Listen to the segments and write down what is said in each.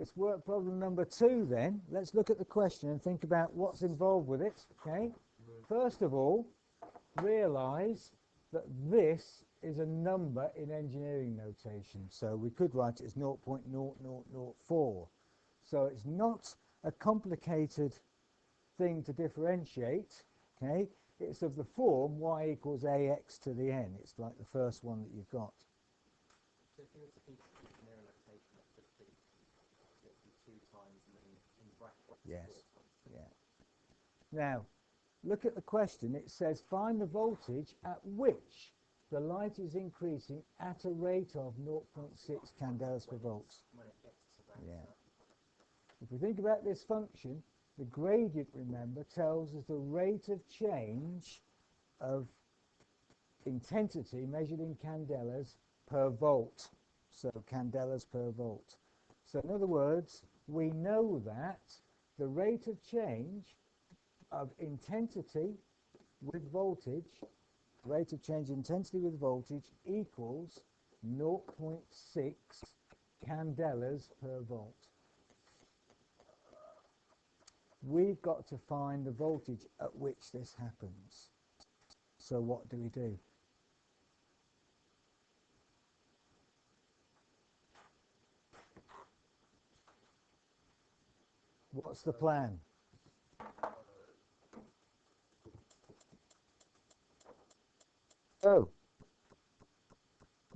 Let's work problem number 2 then. Let's look at the question and think about what's involved with it. Okay. First of all, realize that this is a number in engineering notation. So we could write it as 0.0004. So it's not a complicated thing to differentiate. Okay. It's of the form y equals ax to the n. It's like the first one that you've got. So if you were to think of engineering notation, that's just be 2 times and then in brackets. Yes. Yeah. Now, look at the question. It says find the voltage at which the light is increasing at a rate of 0.6 candelas per volt. When it gets to that. Yeah. If we think about this function, the gradient, remember, tells us the rate of change of intensity measured in candelas per volt. So candelas per volt. So in other words, we know that the rate of change of intensity with voltage, rate of change intensity with voltage equals 0.6 candelas per volt. We've got to find the voltage at which this happens. So what do we do? What's the plan? Oh,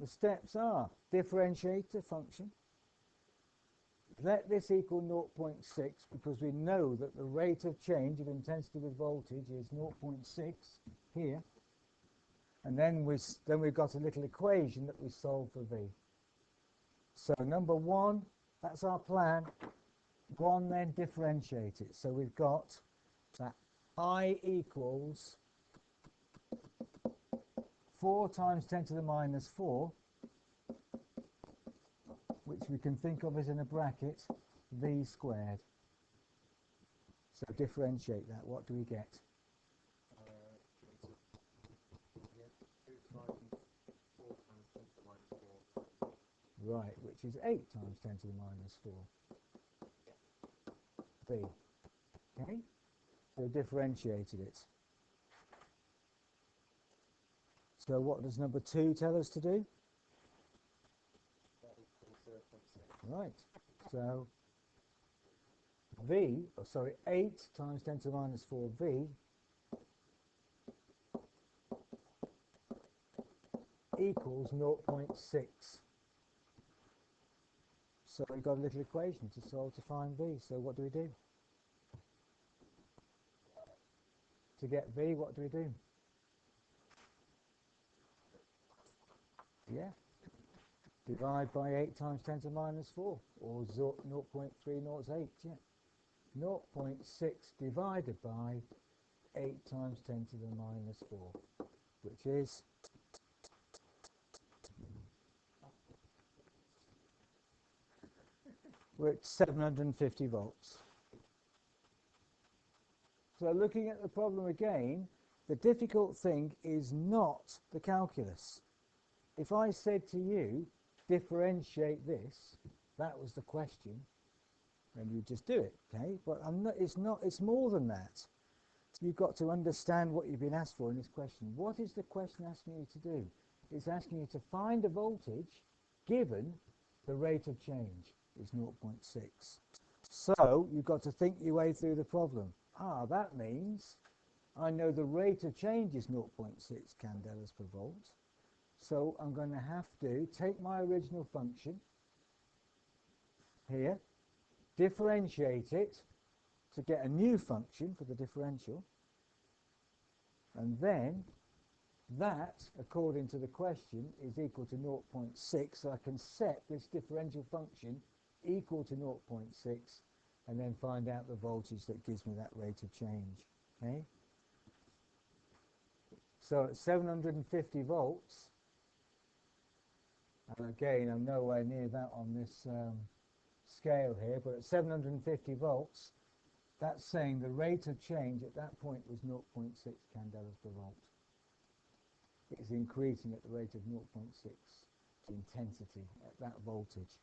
the steps are differentiate the function. Let this equal 0.6 because we know that the rate of change of intensity with voltage is 0.6 here. And then we've got a little equation that we solve for V. So number 1, that's our plan. 1, then differentiate it. So we've got that I equals 4 times 10 to the minus 4, which we can think of as in a bracket, V squared. So differentiate that. What do we get? 2 times 4 times 10 to the minus 4. Right, which is 8 times 10 to the minus 4. V. Okay? So differentiated it. So what does number 2 tell us to do? That equals 0.6. Right. So V, 8 times 10 to the minus 4V equals 0.6. So we've got a little equation to solve to find V. So what do we do? To get V, what do we do? Yeah. Divide by 8 times 10 to the minus 4, or 0.308, yeah. 0.6 divided by 8 times 10 to the minus 4, which is we're at 750 volts. So looking at the problem again, the difficult thing is not the calculus. If I said to you, differentiate this, that was the question, and you just do it, okay? But it's more than that. You've got to understand what you've been asked for in this question. What is the question asking you to do? It's asking you to find a voltage given the rate of change is 0.6. So you've got to think your way through the problem. That means I know the rate of change is 0.6 candelas per volt. So I'm going to have to take my original function here, differentiate it to get a new function for the differential, and then that, according to the question, is equal to 0.6, so I can set this differential function equal to 0.6 and then find out the voltage that gives me that rate of change. Okay? So at 750 volts, and again I'm nowhere near that on this scale here, but at 750 volts, that's saying the rate of change at that point was 0.6 candelas per volt. It's increasing at the rate of 0.6 intensity at that voltage.